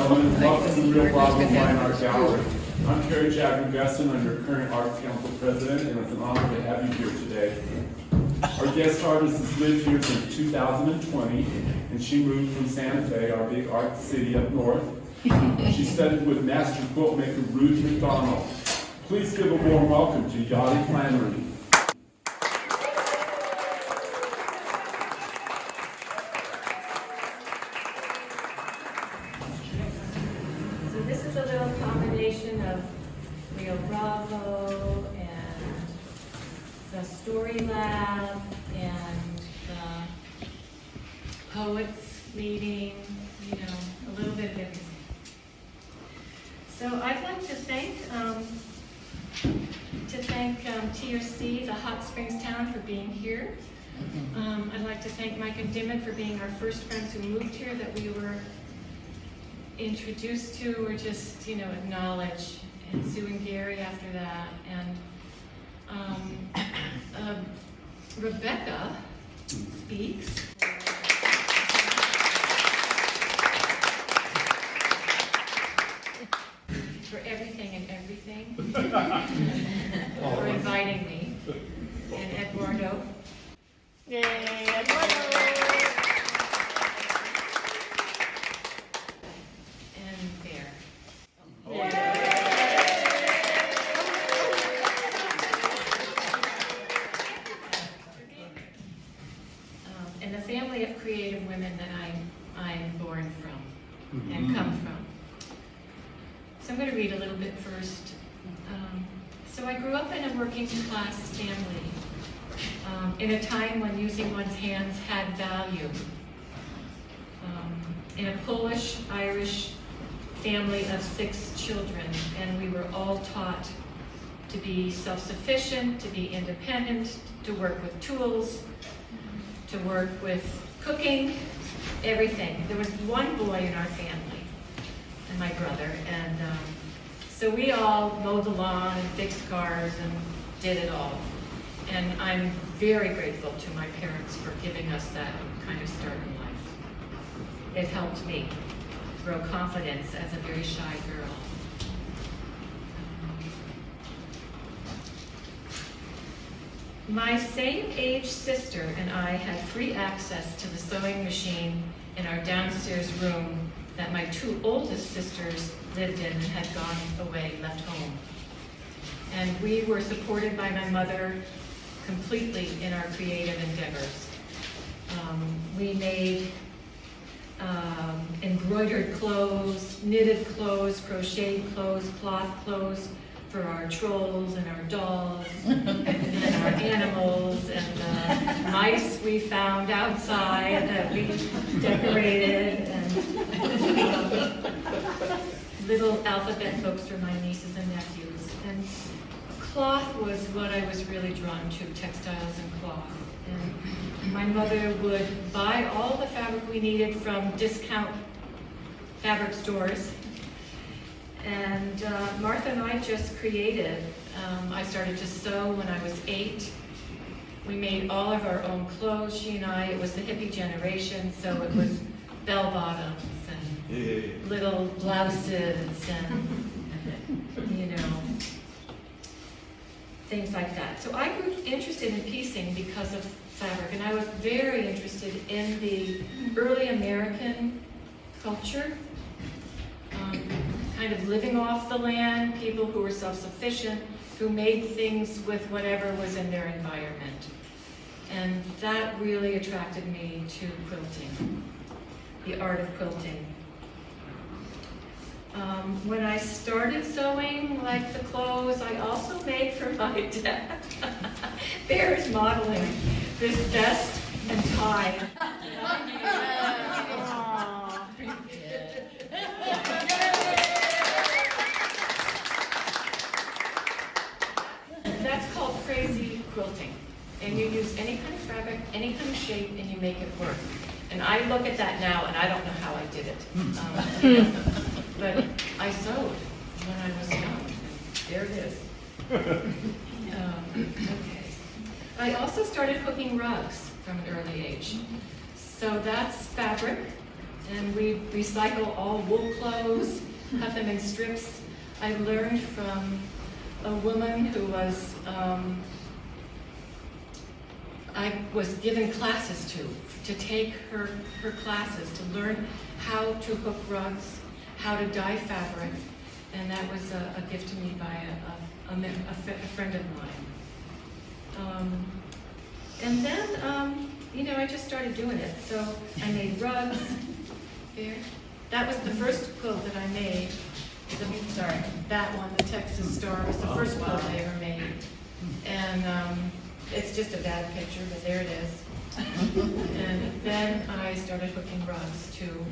gentlemen, welcome to the Real Bravo Fine Art Gallery. I'm Carrie Chapman-Guston, I'm your current Arts Council President, and it's an honor to have you here today. Our guest artist has lived here since 2020, and she moved from Santa Fe, our big art city up north. She studied with master quilt maker Ruth McDonald. Please give a warm welcome to Yadi Flannery. So this is a little combination of Rio Bravo and the Story Lab and the Poets Meeting, you know, a little bit of everything. So I'd like to thank TRC, the Hot Springs town, for being here. I'd like to thank Mike and Dimon for being our first friends who moved here that we were introduced to or just, you know, acknowledge, and Sue and Gary after that. And Rebecca speaks. For everything and everything. For inviting me. And Eduardo. Yay, Eduardo! And Bear. And the family of creative women that I'm born from and come from. So I'm going to read a little bit first. So I grew up in a working class family, in a time when using one's hands had value. In a Polish-Irish family of 6 children, and we were all taught to be self-sufficient, to be independent, to work with tools, to work with cooking, everything. There was one boy in our family, and my brother, and so we all mowed the lawn and fixed cars and did it all. And I'm very grateful to my parents for giving us that kind of start in life. It helped me grow confidence as a very shy girl. My same-age sister and I had free access to the sewing machine in our downstairs room that my 2 oldest sisters lived in and had gone away, left home. And we were supported by my mother completely in our creative endeavors. We made embroidered clothes, knitted clothes, crocheted clothes, cloth clothes for our trolls and our dolls and our animals and the mice we found outside that we decorated, and little alphabet books for my nieces and nephews. And cloth was what I was really drawn to, textiles and cloth. And my mother would buy all the fabric we needed from discount fabric stores. And Martha and I just created. I started to sew when I was 8. We made all of our own clothes, she and I. It was the hippie generation, so it was bell bottoms and little blouses and, you know, things like that. So I grew interested in piecing because of fabric, and I was very interested in the early American culture, kind of living off the land, people who were self-sufficient, who made things with whatever was in their environment. And that really attracted me to quilting, the art of quilting. When I started sewing, like the clothes, I also made for my dad. Bear's modeling this vest and tie. That's called crazy quilting. And you use any kind of fabric, any kind of shape, and you make it work. And I look at that now, and I don't know how I did it. But I sewed when I was young. There it is. Okay. I also started hooking rugs from an early age. So that's fabric And we recycle all wool clothes, cut them in strips. I learned from a woman who was, I was given classes to take her classes, to learn how to hook rugs, how to dye fabric, and that was a gift to me by a friend of mine. And then, you know, I just started doing it. So I made rugs. There. That was the first quilt that I made. Sorry, that one, the Texas Star, was the first quilt I ever made. And it's just a bad picture, but there it is. And then I started hooking rugs too.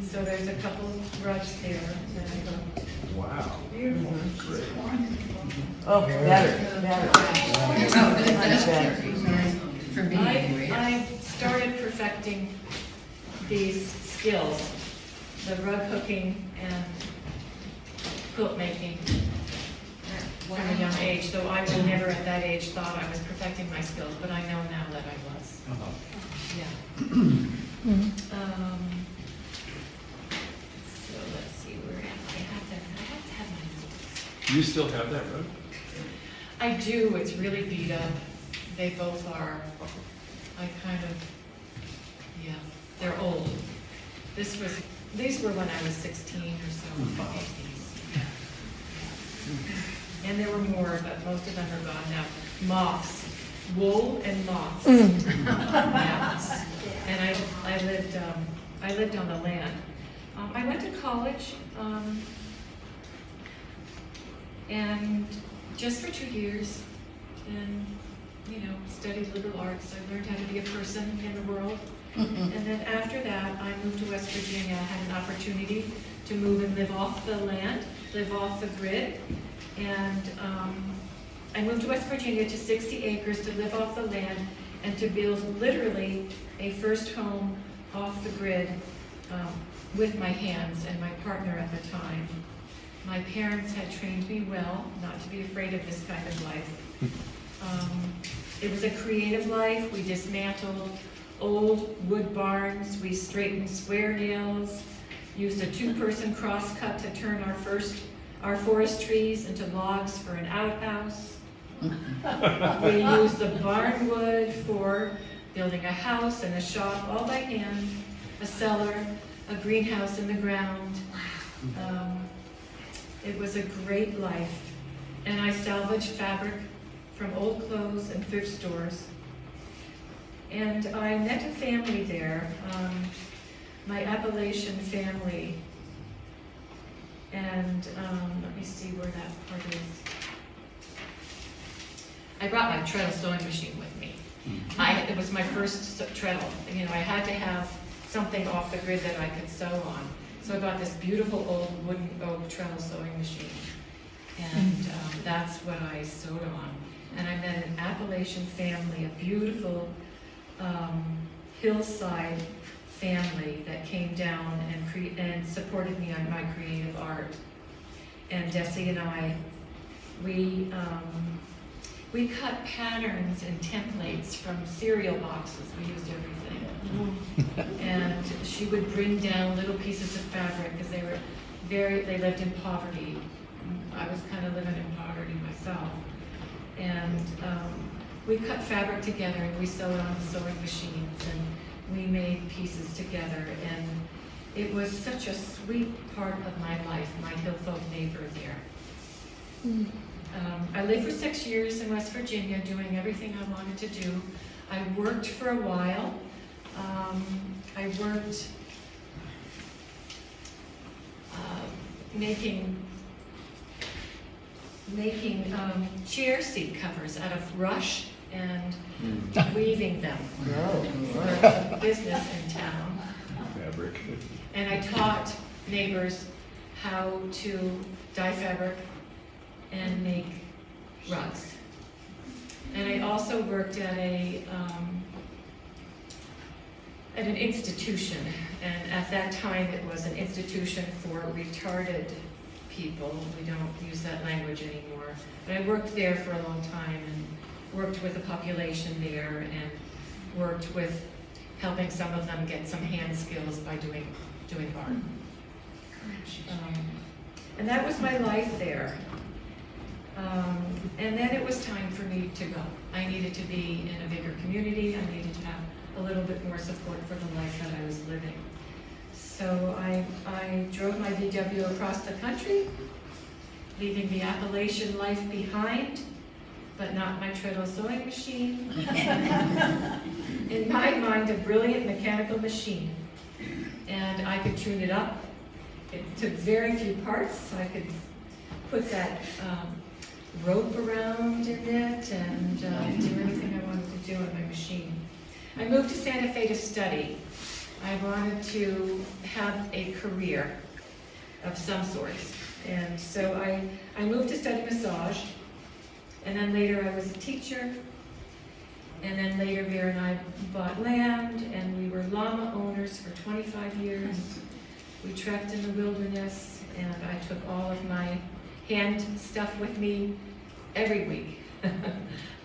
So there's a couple rugs there that I hooked. Wow. Beautiful. Great. Oh, better. Much better. For me, anyway. I started perfecting these skills, the rug hooking and quilt making from a young age, though I would never at that age thought I was perfecting my skills, but I know now that I was. Yeah. So let's see, where am I? I have to have my notes. You still have that rug? I do, it's really beat up. They both are. I kind of, yeah, they're old. These were when I was 16 or so. I made these. And there were more, but most of them are gone now. Moths, wool and moths. Yeah. And I lived on the land. I went to college, and just for 2 years, and you know, studied liberal arts. I learned how to be a person in the world. And then after that, I moved to West Virginia. I had an opportunity to move and live off the land, live off the grid. And I moved to West Virginia to 60 acres to live off the land and to build literally a first home off the grid with my hands and my partner at the time. My parents had trained me well not to be afraid of this kind of life. It was a creative life. We dismantled old wood barns. We straightened square nails, used a 2-person crosscut to turn our forest trees into logs for an outhouse. We used the barn wood for building a house and a shop all by hand, a cellar, a greenhouse in the ground. It was a great life. And I salvaged fabric from old clothes and thrift stores. And I met a family there, my Appalachian family. And let me see where that part is. I brought my treadle sewing machine with me. It was my first treadle. You know, I had to have something off the grid that I could sew on. So I got this beautiful old wooden oak treadle sewing machine. And that's what I sewed on. And I met an Appalachian family, a beautiful hillside family that came down and supported me on my creative art. And Desi and I, we cut patterns and templates from cereal boxes. We used everything. And she would bring down little pieces of fabric because they lived in poverty. I was kind of living in poverty myself. And we cut fabric together and we sewed on the sewing machines and we made pieces together. And it was such a sweet part of my life, my hillfolk neighbor there. I lived for 6 years in West Virginia doing everything I wanted to do. I worked for a while. I worked making chair seat covers out of rush and weaving them for a business in town. Fabric. And I taught neighbors how to dye fabric and make rugs. And I also worked at an institution, and at that time it was an institution for retarded people. We don't use that language anymore. But I worked there for a long time and worked with the population there and worked with helping some of them get some hand skills by doing doing art. And that was my life there. And then it was time for me to go. I needed to be in a bigger community. I needed to have a little bit more support for the life that I was living. So I drove my VW across the country, leaving the Appalachian life behind, but not my treadle sewing machine. In my mind, a brilliant mechanical machine. And I could tune it up. It took very few parts, so I could put that rope around in it and do anything I wanted to do on my machine. I moved to Santa Fe to study. I wanted to have a career of some sort. And so I moved to study massage, and then later I was a teacher, and then later Vera and I bought land, and we were llama owners for 25 years. We trekked in the wilderness, and I took all of my hand stuff with me every week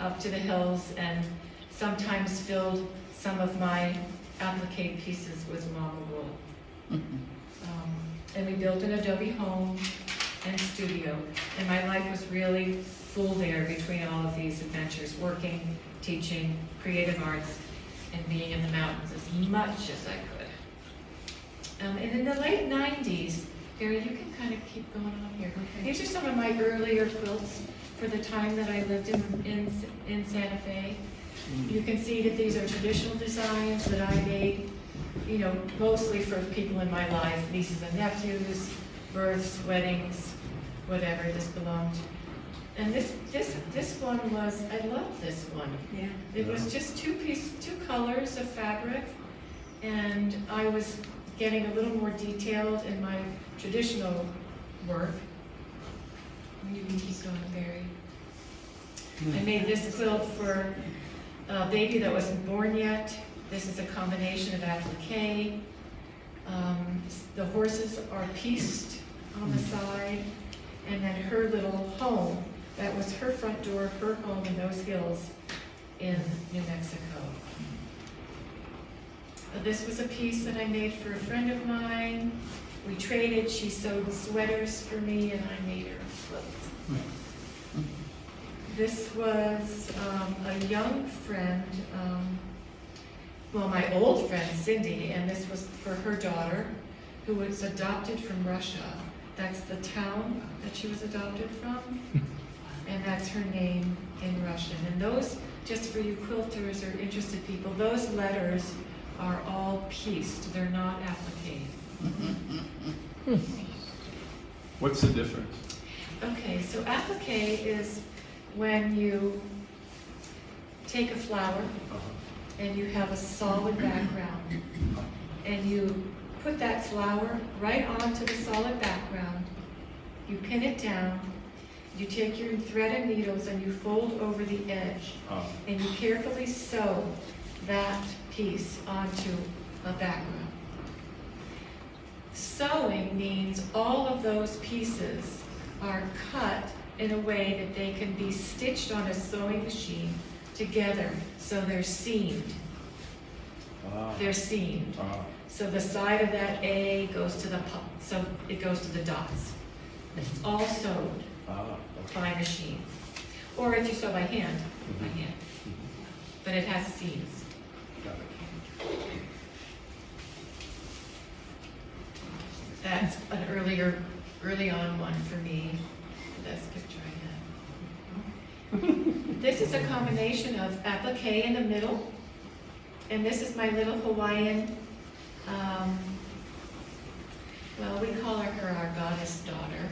up to the hills, and sometimes filled some of my applique pieces with llama wool. And we built an adobe home and studio, and my life was really full there between all of these adventures, working, teaching, creative arts, and being in the mountains as much as I could. And in the late 90s, Barry, you can kind of keep going on here. Okay. These are some of my earlier quilts for the time that I lived in Santa Fe. You can see that these are traditional designs that I made, you know, mostly for people in my life, nieces and nephews, births, weddings, whatever this belonged. And this one was, I love this one. Yeah. It was just two colors of fabric, and I was getting a little more detailed in my traditional work. You can keep going, Barry. I made this quilt for a baby that wasn't born yet. This is a combination of applique. The horses are pieced on the side, and then her little home, that was her front door, her home in those hills in New Mexico. This was a piece that I made for a friend of mine. We traded. She sewed sweaters for me, and I made her a quilt. This was a young friend, well, my old friend Cindy, and this was for her daughter, who was adopted from Russia. That's the town that she was adopted from, and that's her name in Russian. And those, just for you quilters or interested people, those letters are all pieced. They're not applique. What's the difference? Okay, so applique is when you take a flower and you have a solid background, and you put that flower right onto the solid background, you pin it down, you take your thread and needles and you fold over the edge, and you carefully sew that piece onto a background. Sewing means all of those pieces are cut in a way that they can be stitched on a sewing machine together, so they're seamed. They're seamed. So the side of that A goes to the so it goes to the dots. It's all sewed by machine, or if you sew by hand, but it has seams. That's an early on one for me. Best picture I had. This is a combination of applique in the middle, and this is my little Hawaiian, well, we call her our goddess daughter.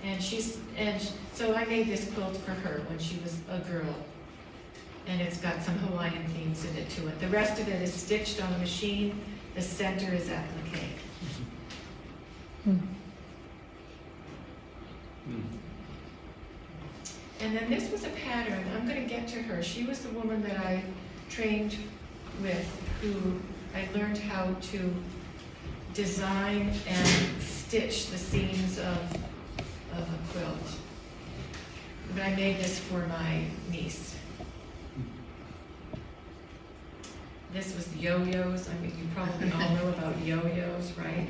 And so I made this quilt for her when she was a girl. And it's got some Hawaiian themes in it to it. The rest of it is stitched on a machine. The center is applique. And then this was a pattern. I'm going to get to her. She was the woman that I trained with, who I learned how to design and stitch the seams of a quilt. But I made this for my niece. This was yo-yos. I mean, you probably all know about yo-yos, right?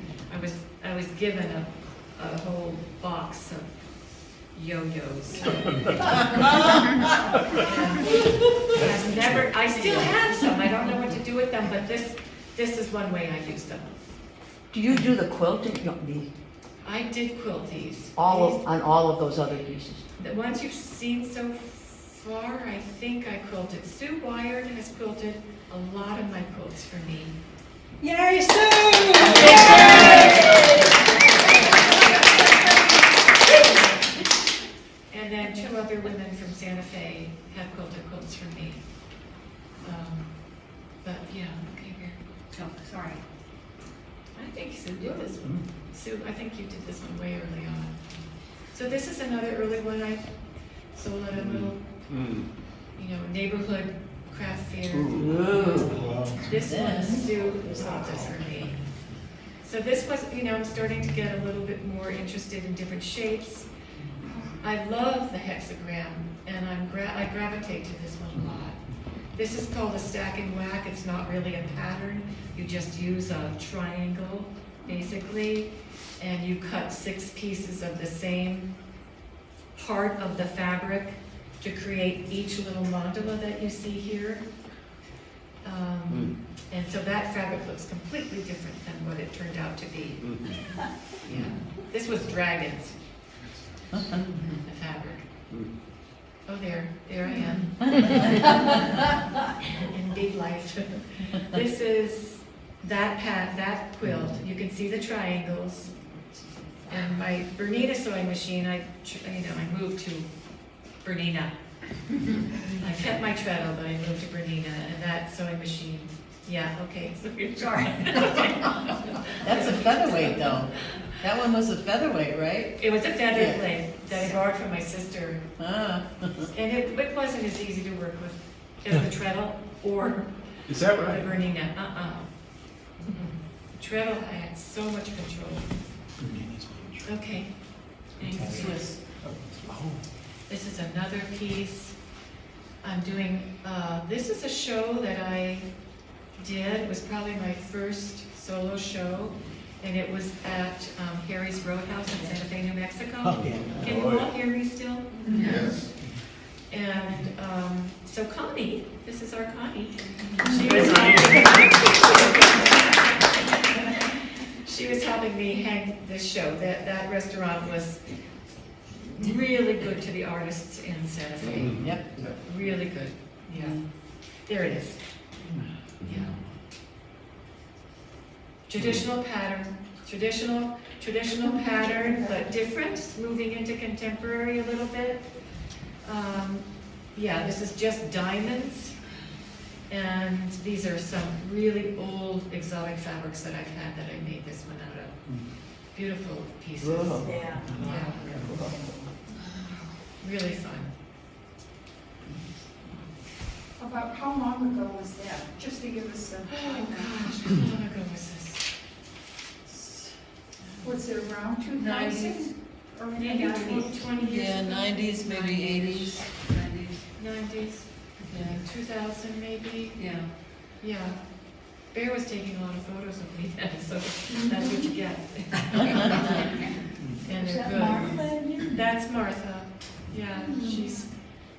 I was given a whole box of yo-yos. I still have some. I don't know what to do with them, but this is one way I use them. Do you do the quilting? No, I did quilt these. on all of those other pieces? The ones you've seen so far, I think I quilted. Sue Wired has quilted a lot of my quilts for me. Yay, Sue! And then 2 other women from Santa Fe have quilted quilts for me. But yeah, okay, here. Oh, sorry. I think Sue did this one. Sue, I think you did this one way early on. So this is another early one I sold at a little, neighborhood craft fair. This one, Sue sold this for me. So this was, I'm starting to get a little bit more interested in different shapes. I love the hexagram, and I gravitate to this one a lot. This is called a stack and whack. It's not really a pattern. You just use a triangle, basically, and you cut 6 pieces of the same part of the fabric to create each little mandala that you see here. And so that fabric looks completely different than what it turned out to be. Yeah. This was dragons, the fabric. Oh, there I am. In big life. This is that quilt. You can see the triangles. And my Bernina sewing machine, I moved to Bernina. I kept my treadle, but I moved to Bernina, and that sewing machine. Yeah, okay, so you're sorry. That's a featherweight though. That one was a featherweight, right? It was a feather blade that I borrowed from my sister. Ah. And it wasn't as easy to work with as the treadle or Is that the right? Bernina. Treadle, I had so much control. Okay. Thanks. Swiss. This is another piece. I'm doing, this is a show that I did. It was probably my first solo show. And it was at Harry's Roadhouse in Santa Fe, New Mexico. Oh, yeah. Can you all hear me still? Yes. And so Connie, this is our Connie. She was helping me hang this show. That restaurant was really good to the artists in Santa Fe. Yep. Really good. Yeah. There it is. Yeah. Traditional pattern, traditional pattern, but different, moving into contemporary a little bit. Yeah, this is just diamonds. And these are some really old exotic fabrics that I've had that I made this one out of. Beautiful pieces. Whoa. Yeah. Yeah. Really fun. About how long ago was that? Just to give us a. Oh gosh, how long ago was this? Was it around 2000? 90s. Or Maybe 20 years Yeah, ago? 90s, maybe 80s. 90s, Yeah. 2000 maybe? Yeah. Yeah. Bear was taking a lot of photos of me then, so that's what you get. And Is they're that good. Martha in you? That's Martha. Yeah,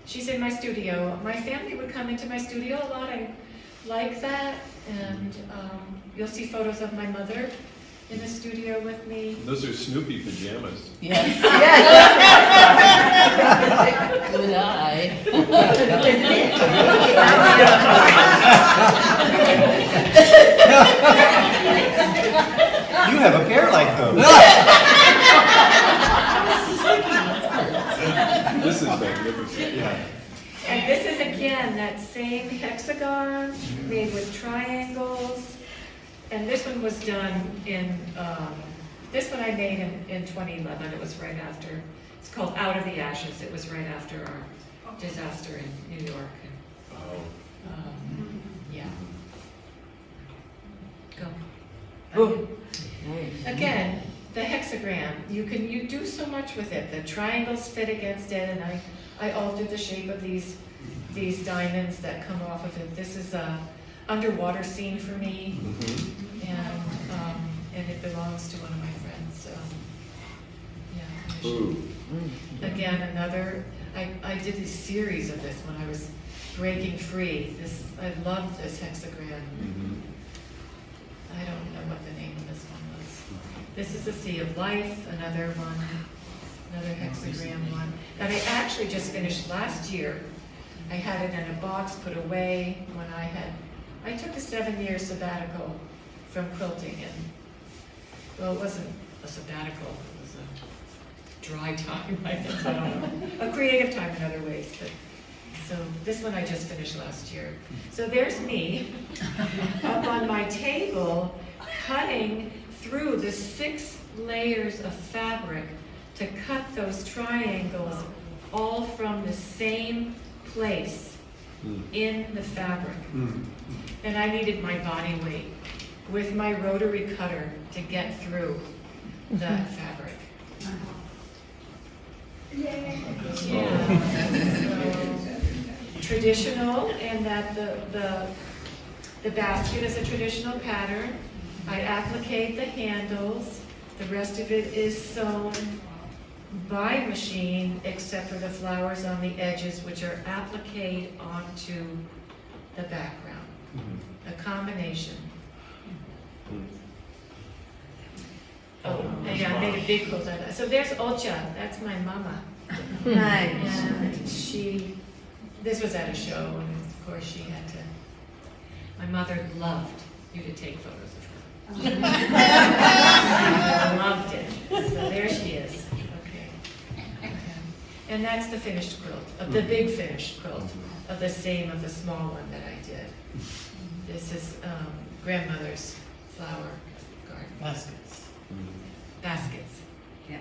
she's in my studio. My family would come into my studio a lot. I like that. And you'll see photos of my mother in the studio with me. Those are Snoopy pajamas. Yes. Good eye. You have a pair like those. This is magnificent. Yeah. And this is again that same hexagon made with triangles. And this one was done in, this one I made in 2011. It was right after, it's called Out of the Ashes. It was right after our disaster in New York. Oh. Yeah. Go. Oh, nice. Again, the hexagram, you do so much with it. The triangles fit against it, and I altered the shape of these diamonds that come off of it. This is a underwater scene for me, and it belongs to one of my friends. Yeah. Ooh. Again, I did this series of this when I was breaking free. I loved this hexagram. I don't know what the name of this one was. This is the Sea of Life, another one, another hexagram one that I actually just finished last year. I had it in a box put away when I took a 7-year sabbatical from quilting, and well, it wasn't a sabbatical, it was a dry time, I guess, I don't know. A creative time in other ways, but so this one I just finished last year. So there's me up on my table cutting through the 6 layers of fabric to cut those triangles all from the same place in the fabric. And I needed my body weight with my rotary cutter to get through that fabric. Yay. Yeah. So, traditional, and that the basket is a traditional pattern. I applique the handles. The rest of it is sewn by machine, except for the flowers on the edges, which are appliqued onto the background. A combination. Oh, and yeah, I made a big quilt out of that. So there's Olcha, that's my mama. Nice. And this was at a show, and of course she had to, my mother loved you to take photos of her. Loved it. So there she is. Okay. And that's the finished quilt, the big finished quilt, of the same of the small one that I did. This is grandmother's flower garden. Baskets. Baskets. Yeah.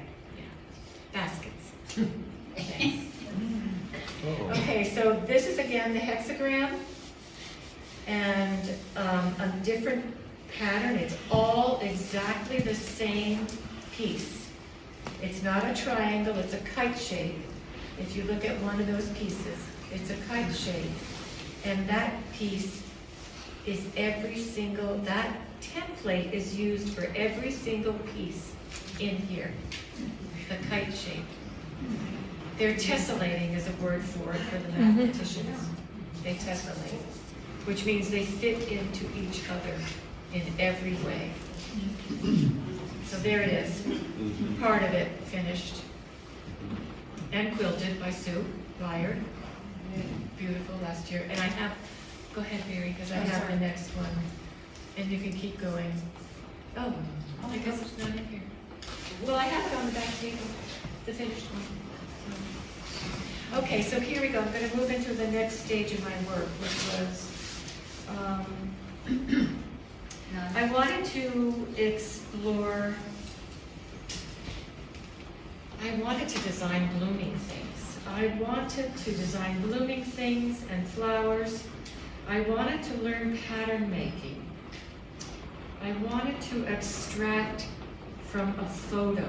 Baskets. Thanks. Okay, so this is again the hexagram, and a different pattern. It's all exactly the same piece. It's not a triangle, it's a kite shape. If you look at one of those pieces, it's a kite shape. And that piece is that template is used for every single piece in here, the kite shape. They're tessellating is a word for it for the mathematicians. They tessellate, which means they fit into each other in every way. So there it is, part of it finished and quilted by Sue Byard. Beautiful last year. And I have, go ahead, Mary, because I have the next one. And you can keep going. Oh, I guess it's not in here. Well, I have it on the back table, the finished one. Okay, so here we go. I'm going to move into the next stage of my work, which was, I wanted to explore, I wanted to design blooming things. I wanted to design blooming things and flowers. I wanted to learn pattern making. I wanted to abstract from a photo.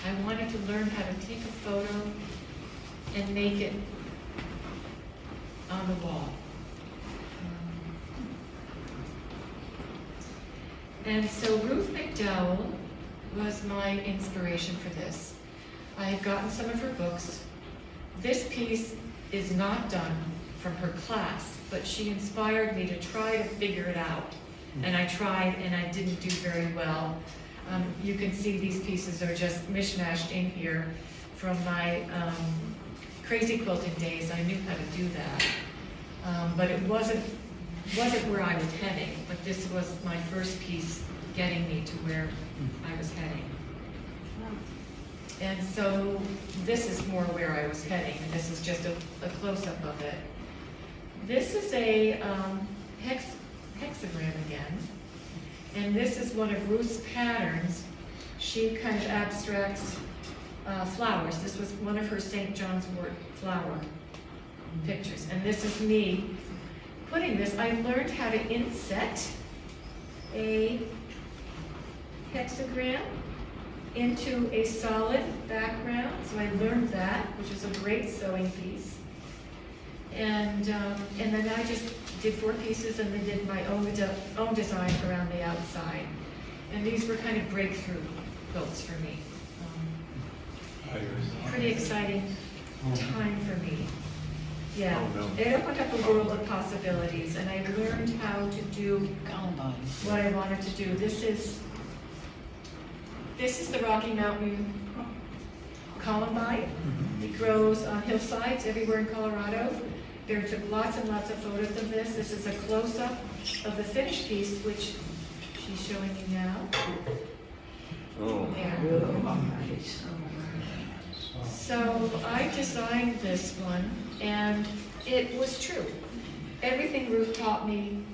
I wanted to learn how to take a photo and make it on the wall. And so Ruth McDowell was my inspiration for this. I had gotten some of her books. This piece is not done from her class, but she inspired me to try to figure it out. And I tried, and I didn't do very well. You can see these pieces are just mishmashed in here from my crazy quilting days. I knew how to do that. But it wasn't where I was heading, but this was my first piece getting me to where I was heading. And so this is more where I was heading, and this is just a close-up of it. This is a hexagram again, and this is one of Ruth's patterns. She kind of abstracts flowers. This was one of her St. John's wort flower pictures, and this is me putting this. I learned how to inset a hexagram into a solid background, so I learned that, which is a great sewing piece. And then I just did 4 pieces and then did my own design around the outside. And these were kind of breakthrough quilts for me. Pretty exciting time for me. Yeah, Oh, no. it opened up a world of possibilities, and I learned how to do Columbine. what I wanted to do. This is the Rocky Mountain columbine. It grows on hillsides everywhere in Colorado. There took lots and lots of photos of this. This is a close-up of the finished piece, which she's showing you now. Oh. There. So I designed this one, and it was true. Everything Ruth taught me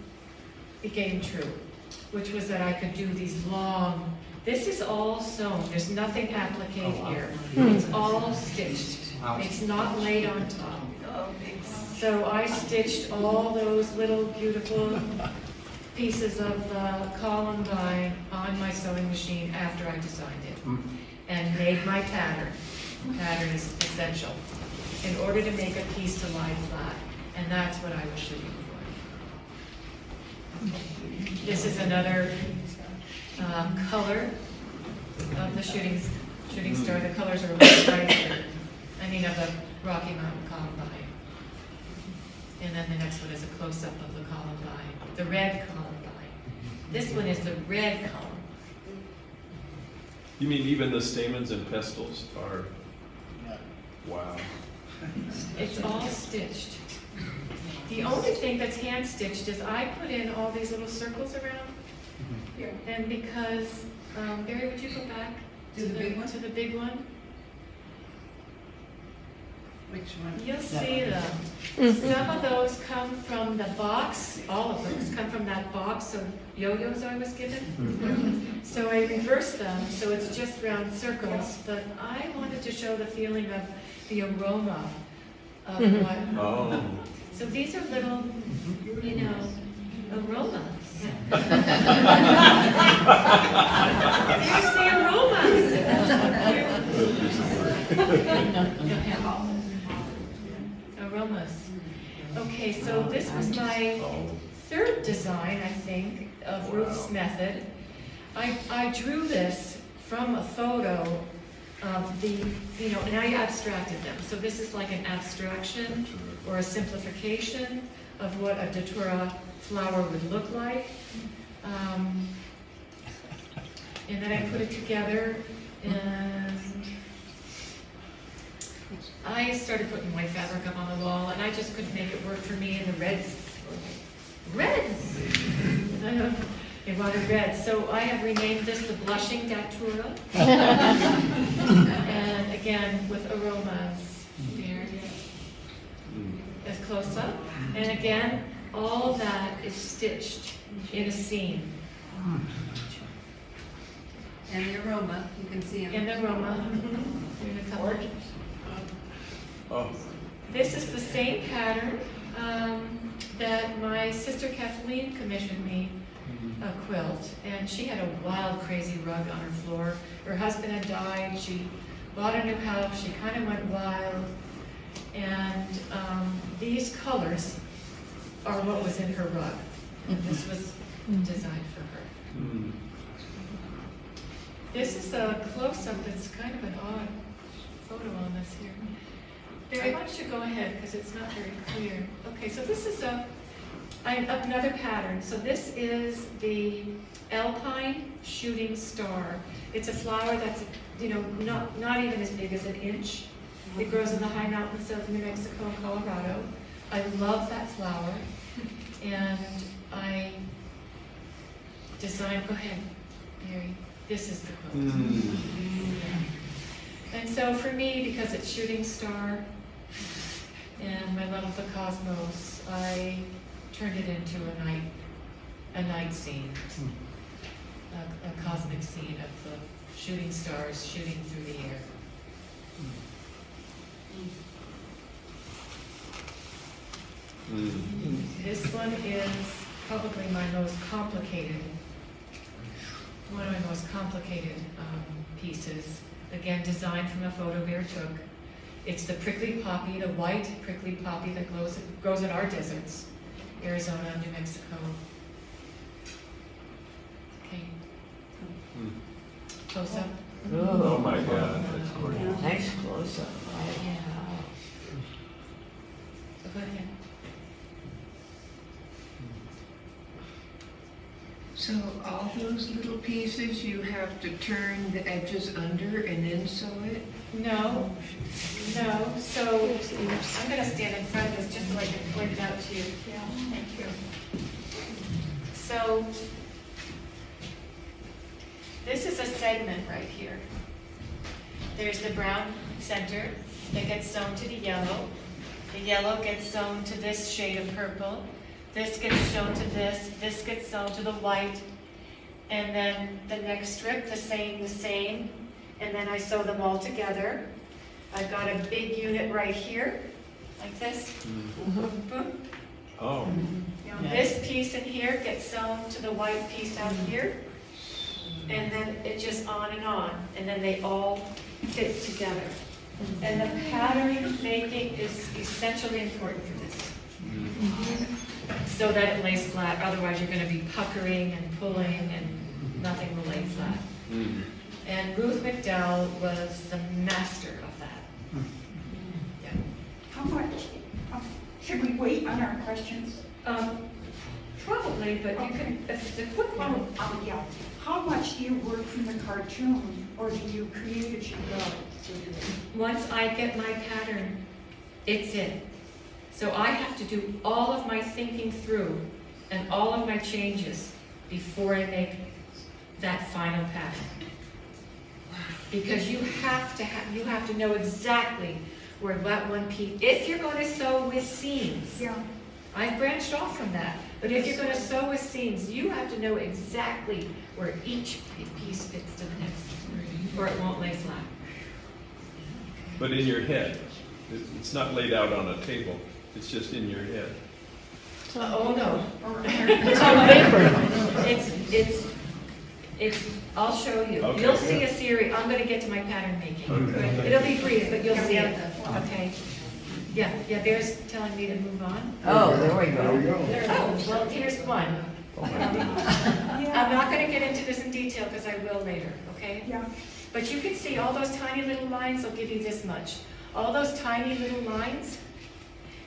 became true, which was that I could do these long, this is all sewn, there's nothing applique here. It's all stitched. It's not laid on top. So I stitched all those little beautiful pieces of columbine on my sewing machine after I designed it and made my pattern. Pattern is essential in order to make a piece to lie flat, and that's what I was shooting for. This is another color of the shooting star. The colors are a little brighter. I mean, of the Rocky Mountain columbine. And then the next one is a close-up of the columbine, the red columbine. This one is the red columbine. You mean even the stamens and pestils are, wow. It's all stitched. The only thing that's hand stitched is I put in all these little circles around. And because, Barry, would you go back To the big one? to the big one? Which one? You'll see them. Some of those come from the box, all of those come from that box of yo-yos I was given. So I reversed them, so it's just round circles, but I wanted to show the feeling of the aroma of what. Oh. So these are little, aromas. There's the aromas. Aromas. Okay, so this was my 3rd design, I think, of Ruth's method. I drew this from a photo of the, and I abstracted them. So this is like an abstraction or a simplification of what a datura flower would look like. And then I put it together, and I started putting white fabric up on the wall, and I just couldn't make it work for me, and the reds. They wanted red, so I have renamed this the Blushing Datura. And again, with aromas here, as close up. And again, all that is stitched in a seam. And the aroma, you can see In it. the aroma. Here's a couple. Oh. This is the same pattern that my sister Kathleen commissioned me a quilt, and she had a wild, crazy rug on her floor. Her husband had died. She bought a new house. She kind of went wild, and these colors are what was in her rug. And this was designed for her. This is a close-up. It's kind of an odd photo on this here. Barry, why don't you go ahead, because it's not very clear. Okay, so this is another pattern. So this is the alpine shooting star. It's a flower that's, not even as big as an inch. It grows in the high mountains of New Mexico and Colorado. I love that flower. And I designed, go ahead, Barry. This is the quilt. And so for me, because it's shooting star and my love of the cosmos, I turned it into a night scene, a cosmic scene of the shooting stars shooting through the air. This one is probably my most complicated, one of my most complicated pieces. Again, designed from a photo Bear took. It's the prickly poppy, the white prickly poppy that grows in our deserts, Arizona, New Mexico. Okay. Hmm. Close up. Oh Ooh, my God, that's gorgeous. nice close-up. Yeah. So go ahead. So all those little pieces, you have to turn the edges under and then sew it? No, no, so I'm gonna stand in front of this just so I can point it out to you. Yeah, thank you. So, this is a segment right here. There's the brown center that gets sewn to the yellow. The yellow gets sewn to this shade of purple. This gets sewn to this gets sewn to the white. And then the next strip, the same. And then I sew them all together. I've got a big unit right here, like this. Boom. Oh, This piece in here gets sewn to the white piece out here. And then it just on. And then they all fit together. And the pattern making is essentially important for this. So that it lays flat, otherwise you're gonna be puckering and pulling and nothing will lay flat. mm. And Ruth McDowell was the master of that. Yeah. How much, should we wait on our questions? Probably, but you can, if it's a quick one. Yeah. How much do you work from the cartoon, or do you create as you go? Once I get my pattern, it's in. So I have to do all of my thinking through and all of my changes before I make that final pattern. Because you have to know exactly where that one piece, if you're going to sew with seams. Yeah. I've branched off from that, but if you're going to sew with seams, you have to know exactly where each piece fits to the next, or it won't lay flat. But in your head, it's not laid out on a table, it's just in your head. Oh, no. It's on paper. It's, I'll show you. Okay. You'll see a series, I'm gonna get to my pattern making. Okay. It'll be brief, but you'll see it, okay? Yeah, Bear's telling me to move on. Oh, there we go. Oh, well, here's one. I'm not gonna get into this in detail, because I will later, okay? Yeah. But you can see all those tiny little lines will give you this much. All those tiny little lines,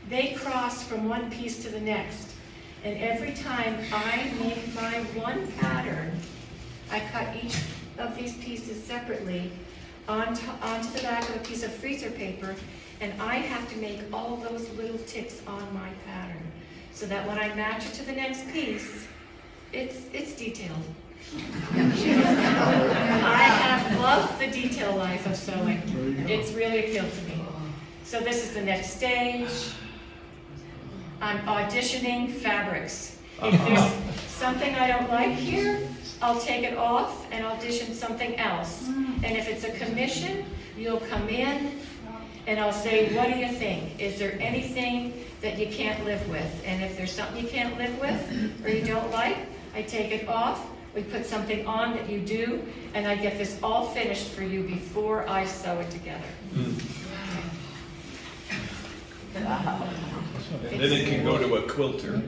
they cross from one piece to the next. And every time I make my one pattern, I cut each of these pieces separately onto the back of a piece of freezer paper, and I have to make all those little ticks on my pattern, so that when I match it to the next piece, it's detailed. I have loved the detail life of sewing. It's really appealed to me. So this is the next stage. I'm auditioning fabrics. If there's something I don't like here, I'll take it off and audition something else. And if it's a commission, you'll come in and I'll say, what do you think? Is there anything that you can't live with? And if there's something you can't live with or you don't like, I take it off. We put something on that you do, and I get this all finished for you before I sew it together. And then it can go to a quilter.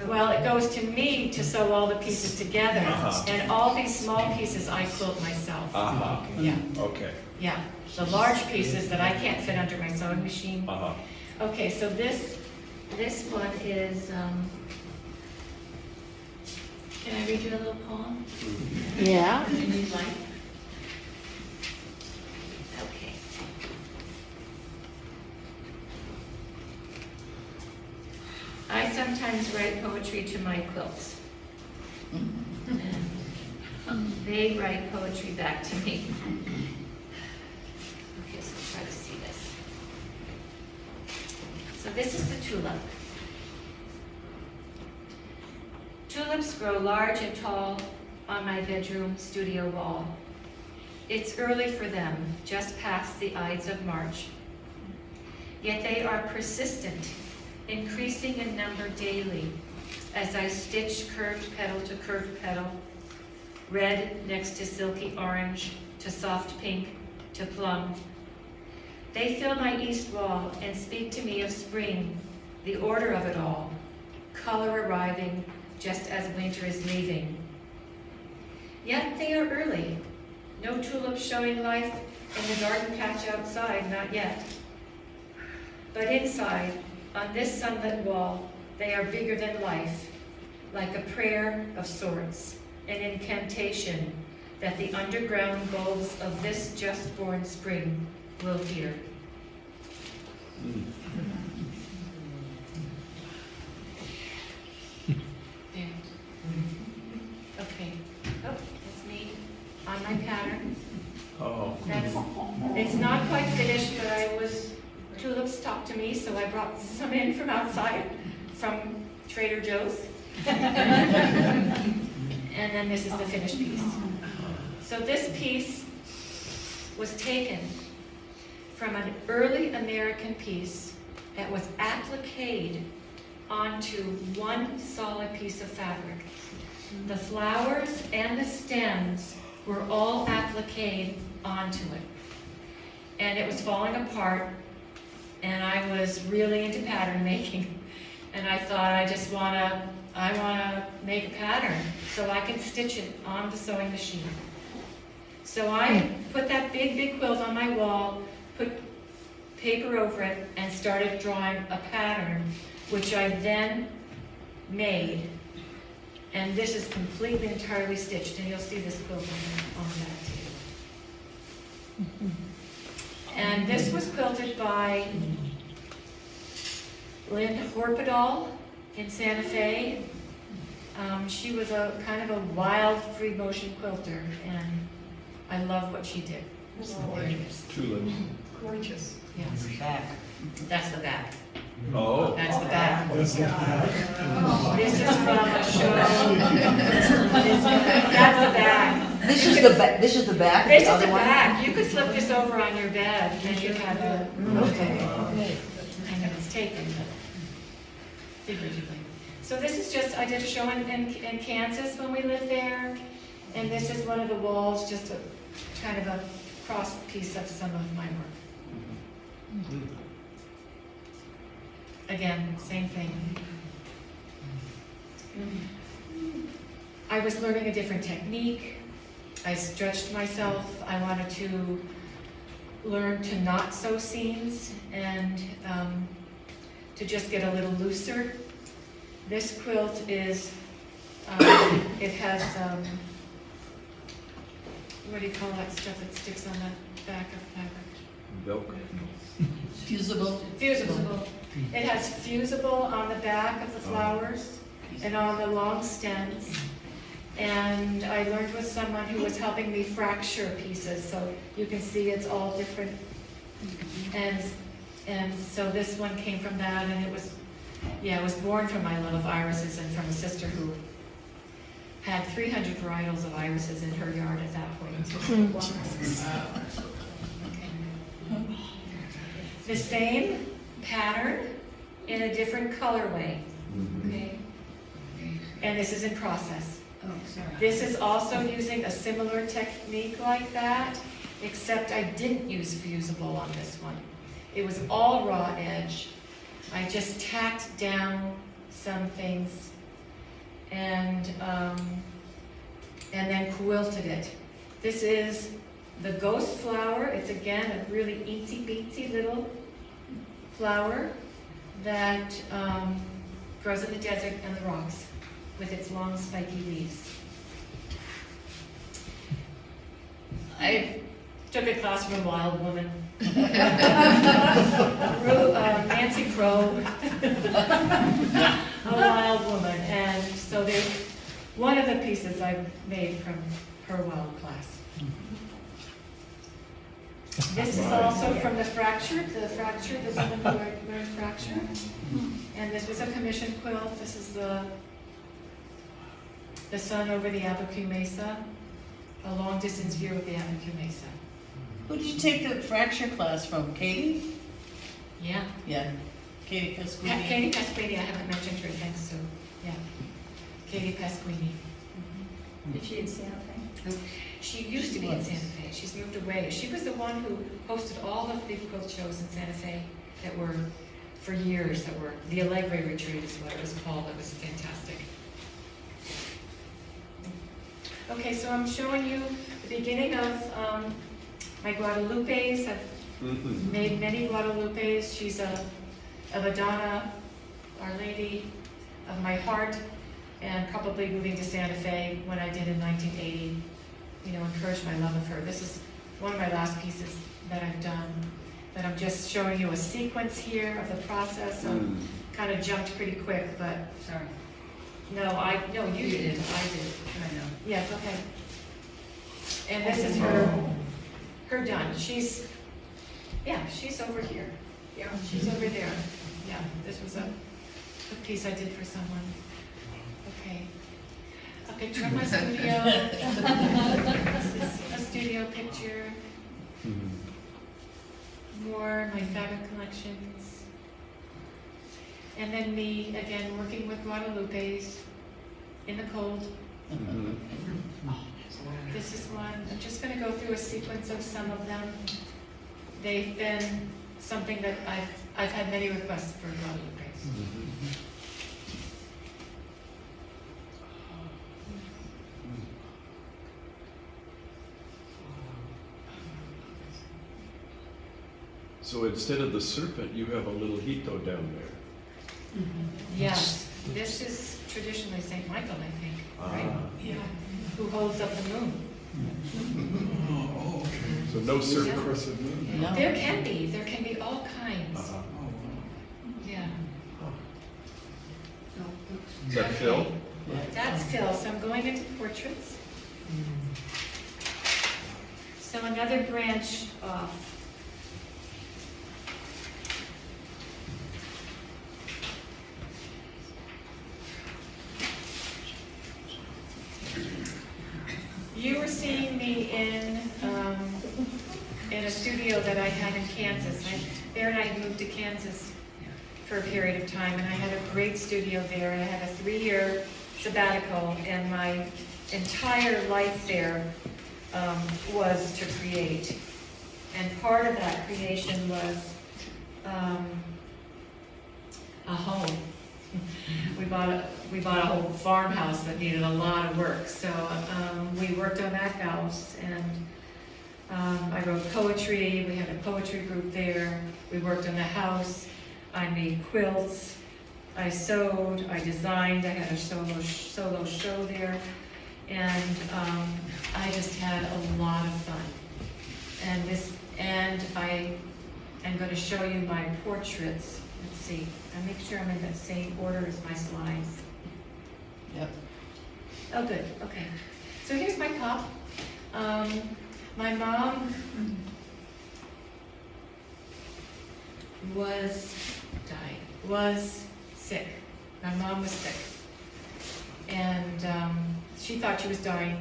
Well, it goes to me to sew all the pieces together, Uh-huh. and all these small pieces I quilt myself. Uh-huh, Yeah, okay, yeah. The large pieces that I can't fit under my sewing machine. uh-huh. Okay, so this one is, can I read you a little poem? Yeah. If you'd like. Okay. I sometimes write poetry to my quilts. They write poetry back to me. Okay, so try to see this. So this is the tulip. Tulips grow large and tall on my bedroom studio wall. It's early for them, just past the Ides of March. Yet they are persistent, increasing in number daily as I stitch curved petal to curved petal, red next to silky orange, to soft pink, to plum. They fill my east wall and speak to me of spring, the order of it all, color arriving just as winter is leaving. Yet they are early. No tulips showing life in the garden patch outside, not yet. But inside, on this sunlit wall, they are bigger than life, like a prayer of sorts, an incantation that the underground bulbs of this just-born spring will hear. There. Okay. Oh, that's me on my pattern. Oh. It's not quite finished, but tulips talked to me, so I brought some in from outside, from Trader Joe's. And then this is the finished piece. So this piece was taken from an early American piece that was appliqued onto one solid piece of fabric. The flowers and the stems were all appliqued onto it. And it was falling apart, and I was really into pattern making. And I thought, I wanna make a pattern so I can stitch it on the sewing machine. So I put that big quilt on my wall, put paper over it, and started drawing a pattern, which I then made. And this is completely, entirely stitched, and you'll see this quilt on that too. And this was quilted by Lynn Horpedahl in Santa Fe. She was a kind of a wild free motion quilter, and I love what she did. Tulips. Gorgeous. Yes, Back. that's the back. Oh. That's the back. This is from a show. That's the back. This is the back, this is the back of This the is the other one? back. You could slip this over on your bed, and you have a, Okay. and it was taken, but figuratively. So this is just, I did a show in Kansas when we lived there, and this is one of the walls, just a kind of a cross piece of some of my work. Again, same thing. I was learning a different technique. I stretched myself. I wanted to learn to not sew seams and to just get a little looser. This quilt is, it has, what do you call that stuff that sticks on the back of fabric? Velcro. Fusible. Fusible. It has fusible on the back of the flowers and on the long stems. And I learned with someone who was helping me fracture pieces, so you can see it's all different. And so this one came from that, and it was, yeah, it was born from my love of irises and from a sister who had 300 varietals of irises in her yard at that point. Okay. The same pattern in a different colorway. Okay. And this is in process. Oh, sorry. This is also using a similar technique like that, except I didn't use fusible on this one. It was all raw edge. I just tacked down some things and then quilted it. This is the ghost flower. It's again a really eensy beatsy little flower that grows in the desert and the rocks with its long spiky leaves. I took a class from a wild woman, Nancy Crow, a wild woman, and so there's one of the pieces I made from her wild class. This is also from the fracture, the woman who learned fracture. And this was a commission quilt. This is the sun over the Abacu Mesa, a long distance view of the Abacu Mesa. Who did you take the fracture class from? Katie? Yeah. Yeah. Katie Pasquini. Katie Pasquini, I haven't mentioned her, thanks, so, yeah. Katie Pasquini. Did she in Santa Fe? She used to be in Santa Fe. She's moved away. She was the one who hosted all of the big quilt shows in Santa Fe that were, for years, that were, the Alegre Retreat is what it was called. It was fantastic. Okay, so I'm showing you the beginning of my Guadalupes. I've made many Guadalupes. She's a Madonna, Our Lady of my heart, and probably moving to Santa Fe when I did in 1980, encouraged my love of her. This is one of my last pieces that I've done, that I'm just showing you a sequence here of the process. So kind of jumped pretty quick, but Sorry. no, you did. I did. I know. Yes, okay. And this is her done. She's over here. Yeah, she's over there. Yeah, this was a piece I did for someone. Okay. A picture of my studio. This is a studio picture. More my fabric collections. And then me, again, working with Guadalupes in the cold. This is one. I'm just going to go through a sequence of some of them. They've been something that I've had many requests for Guadalupes. So instead of the serpent, you have a little hito down there. Yes, this is traditionally St. Michael, I think, right? Yeah. Who holds up the moon. So no serpent. No. There can be all kinds. Yeah. Is that Phil? That's Phil, so I'm going into portraits. So another branch off. You were seeing me in a studio that I had in Kansas. Bear and I moved to Kansas for a period of time, and I had a great studio there, and I had a 3-year sabbatical, and my entire life there was to create. And part of that creation was a home. We bought a whole farmhouse that needed a lot of work, so we worked on that house, and I wrote poetry. We had a poetry group there. We worked on the house. I made quilts. I sewed. I designed. I had a solo show there, and I just had a lot of fun. And I am going to show you my portraits. Let's see. I make sure I'm in the same order as my slides. Yep. Oh, good. Okay. So here's my pop. My mom was sick. My mom was sick. And she thought she was dying.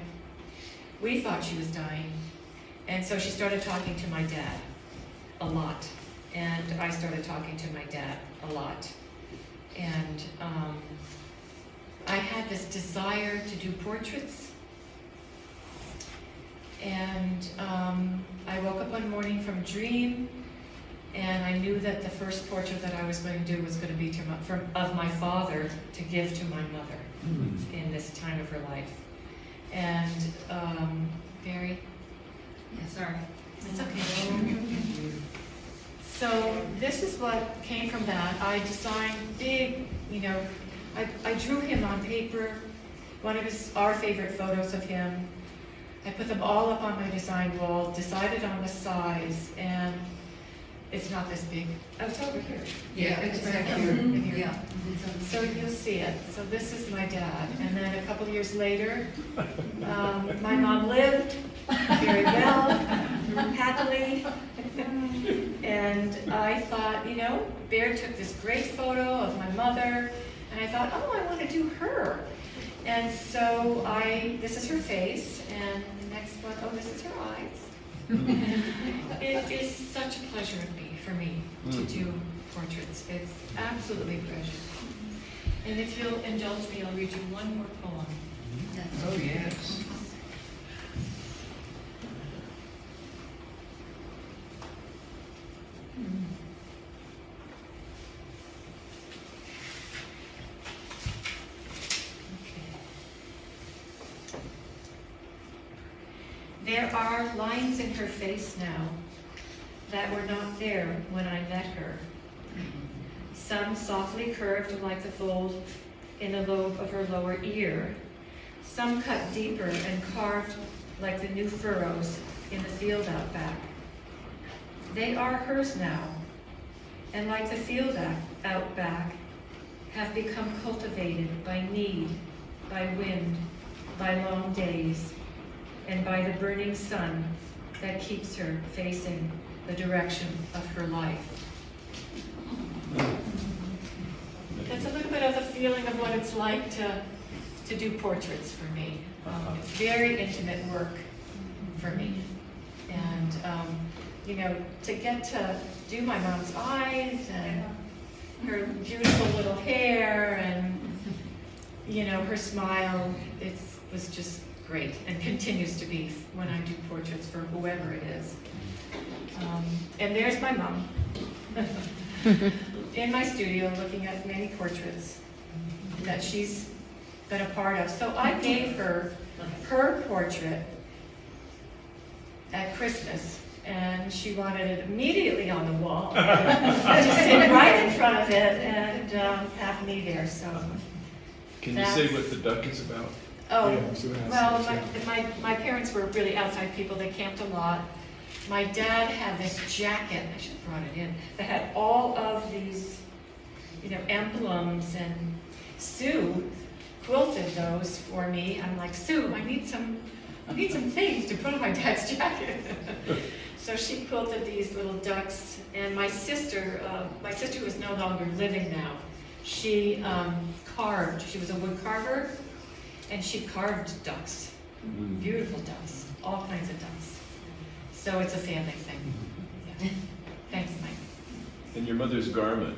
We thought she was dying. And so she started talking to my dad a lot. And I started talking to my dad a lot. And I had this desire to do portraits. And I woke up one morning from a dream, and I knew that the first portrait that I was going to do was going to be of my father to give to my mother in this time of her life. And Barry? Yeah, sorry. It's okay. So this is what came from that. I designed big, I drew him on paper, one of our favorite photos of him. I put them all up on my design wall, decided on the size, and it's not this big. Oh, it's over here. Yeah, it's back here. here. Yeah. So you'll see it. So this is my dad. And then a couple years later, my mom lived very well, happily. And I thought, Bear took this great photo of my mother, and I thought, oh, I want to do her. And so this is her face, and the next one, oh, this is her eyes. It is such a pleasure for me to do portraits. It's absolutely a pleasure. And if you'll indulge me, I'll read you one more poem. Oh, yes. There are lines in her face now that were not there when I met her. Some softly curved like the fold in the lobe of her lower ear. Some cut deeper and carved like the new furrows in the field out back. They are hers now, and like the field out back, have become cultivated by need, by wind, by long days, and by the burning sun that keeps her facing the direction of her life. That's a little bit of the feeling of what it's like to do portraits for me. It's very intimate work for me. And, you know, to get to do my mom's eyes and her beautiful little hair and, you know, her smile, it was just great and continues to be when I do portraits for whoever it is. And there's my mom in my studio looking at many portraits that she's been a part of. So I gave her portrait at Christmas, and she wanted it immediately on the wall, to sit right in front of it and have me there. So Can you say what the duck is about? Oh, well, my parents were really outside people. They camped a lot. My dad had this jacket, I should have brought it in, that had all of these, you know, emblems, and Sue quilted those for me. I'm like, Sue, I need some things to put on my dad's jacket. So she quilted these little ducks, and my sister who is no longer living now, she carved, she was a wood carver, and she carved ducks, beautiful ducks, all kinds of ducks. So it's a family thing. Yeah. Thanks, Mike. And your mother's garment.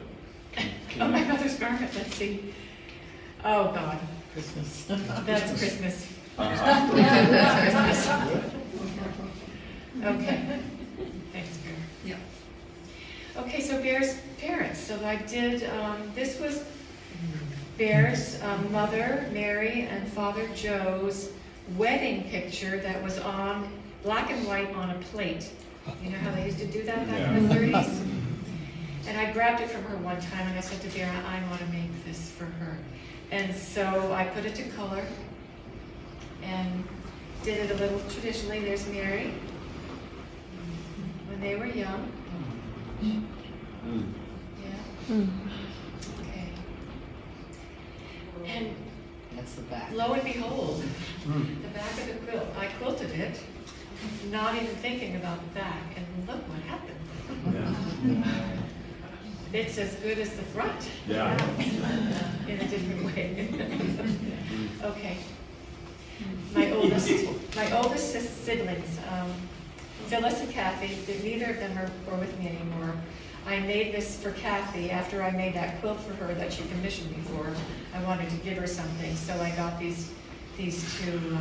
Oh, my mother's garment, let's see. Oh, God. Christmas. That's Christmas. Uh-huh. That's Christmas. Okay. Thanks, Bear. Yeah. Okay, so Bear's parents. So I did, this was Bear's mother, Mary, and father Joe's wedding picture that was on black and white on a plate. You know how they used to do that back in the 30s? And I grabbed it from her one time and I said to Bear, I want to make this for her. And so I put it to color and did it a little traditionally. There's Mary when they were young. Yeah. Okay. And That's the back. lo and behold, the back of the quilt, I quilted it, not even thinking about the back, and look what happened. It's as good as the front. Yeah. In a different way. Okay. My oldest siblings, Phyllis and Kathy, neither of them are with me anymore. I made this for Kathy after I made that quilt for her that she commissioned me for. I wanted to give her something, so I got these two,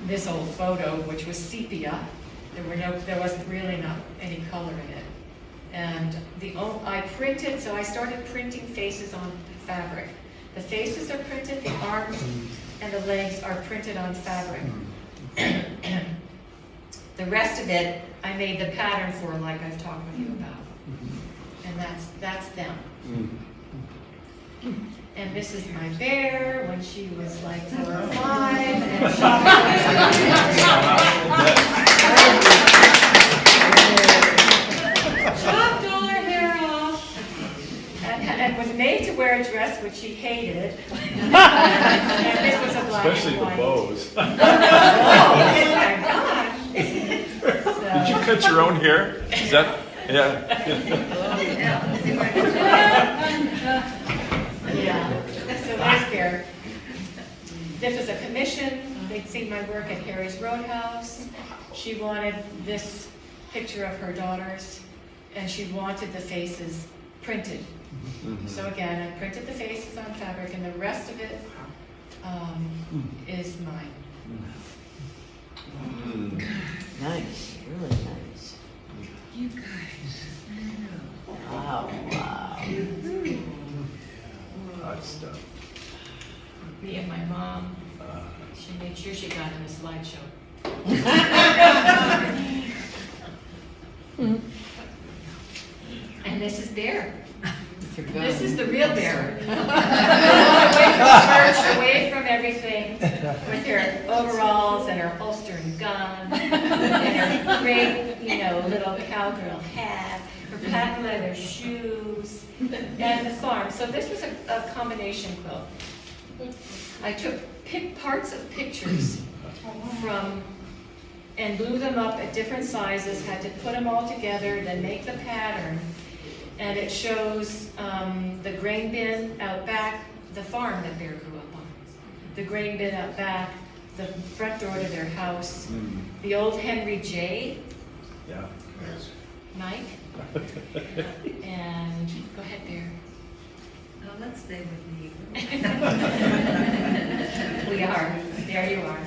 this old photo, which was sepia. There wasn't really not any color in it. And I printed, so I started printing faces on fabric. The faces are printed, the arms and the legs are printed on fabric. The rest of it, I made the pattern for, like I've talked with you about. And that's them. And this is my Bear when she was like 4 or 5. And she chopped all her hair off and was made to wear a dress which she hated. And this was a black Especially and the white. bows. Oh my gosh. Did you cut your own hair? Is that, yeah. Yeah, so there's Bear. This was a commission. They'd seen my work at Harry's Roadhouse. She wanted this picture of her daughters, and she wanted the faces printed. So again, I printed the faces on fabric, and the rest of it is mine. Nice, really nice. You guys. picture she got in the slideshow. And this is Bear. This is the real Bear. Away from church, away from everything, with her overalls and her holster and gun, and her great, little cowgirl hat, her patent leather shoes, and the farm. So this was a combination quilt. I took parts of pictures from and blew them up at different sizes, had to put them all together, then make the pattern. And it shows the grain bin out back, the farm that Bear grew up on. The grain bin out back, the front door to their house, the old Henry J. Yeah. Mike. And go ahead, Bear. Oh, let's stay with me. We are. There you are.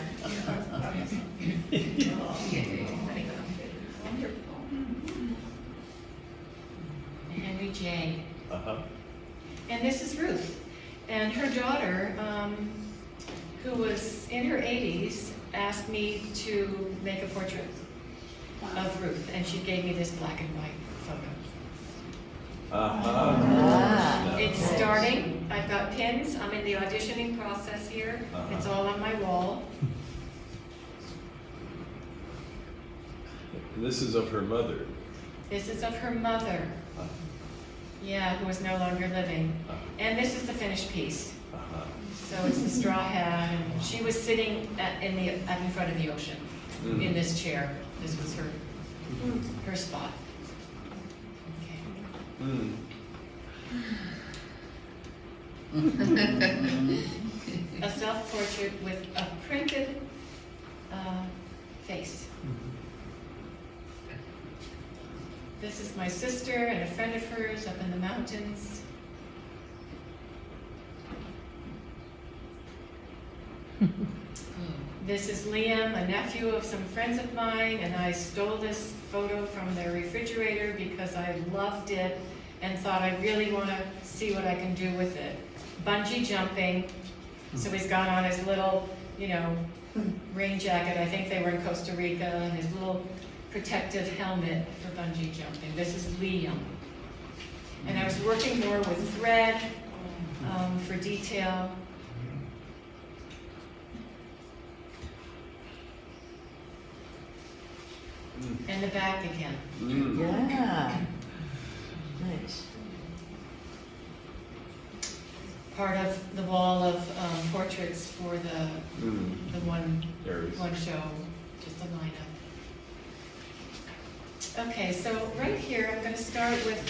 Henry J. Uh-huh. And this is Ruth. And her daughter, who was in her 80s, asked me to make a portrait of Ruth. And she gave me this black and white photo. Uh-huh. It's starting. I've got pins. I'm in the auditioning process here. It's all on my wall. This is of her mother. This is of her mother. Yeah, who is no longer living. And this is the finished piece. So it's the straw hat, and she was sitting in front of the ocean in this chair. This was her spot. Okay. A self-portrait with a printed face. This is my sister and a friend of hers up in the mountains. This is Liam, a nephew of some friends of mine, and I stole this photo from their refrigerator because I loved it and thought I really want to see what I can do with it. Bungee jumping, so he's got on his little, rain jacket. I think they were in Costa Rica, and his little protective helmet for bungee jumping. This is Liam. And I was working more with thread for detail. And the back again. Yeah. Nice. Part of the wall of portraits for the one show, just a lineup. Okay, so right here, I'm going to start with